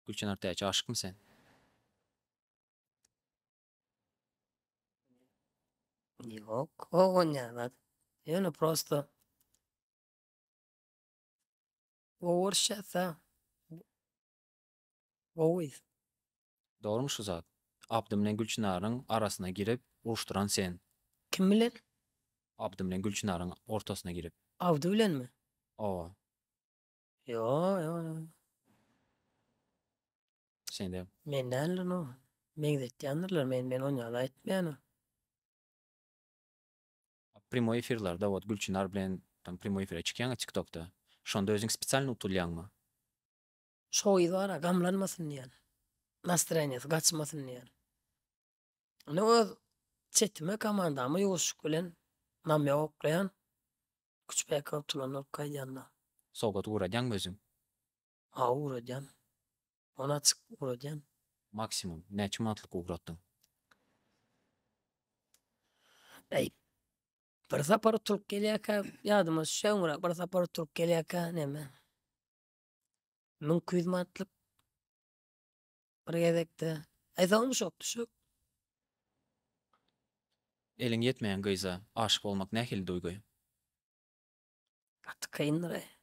Gülçin Ertaç'a aşık mı sen? Yok, o oynayamadı. Yani prosto o vurşatsa o iz. Doğru mu şu zat? Abdym bilen Gülçinar'ın arasına girip uruşturan sen. Kim bilen? Abdym bilen Gülçinar'ın ortasına girip. Avdy bilen mi? O Yo, yo, yo. sen de Men nälen o? Men zetýändirler, men oňada etmeýän. primo efirlerde o Gülçinar bilen tam primo efire çıkýan TikTok'ta. Şonda özüň spesialny utulýanmy? Şo iz bara gamlanmasyn diýen. Настроениýasy gaçmasyn diýen. Ony öz çetime komandamy ýuwuşyk bilen namya oklaýan küçbäk otulanlar kaýýanda. Sogat uğradýanmy özüň? Ha uradýan. Ona açyk uradýan. Maksimum näçe mantlyk uğratdyň? Ey, bir sapar turup gelýärkä, ýadyma düşýär, bir sapar turup gelýärkä näme? 1200 mantlyk bir gezekde. Aýsagam şok düşük. Eliň ýetmeýän gyza aşyk bolmak nähili duýgy? Gaty kyndyr.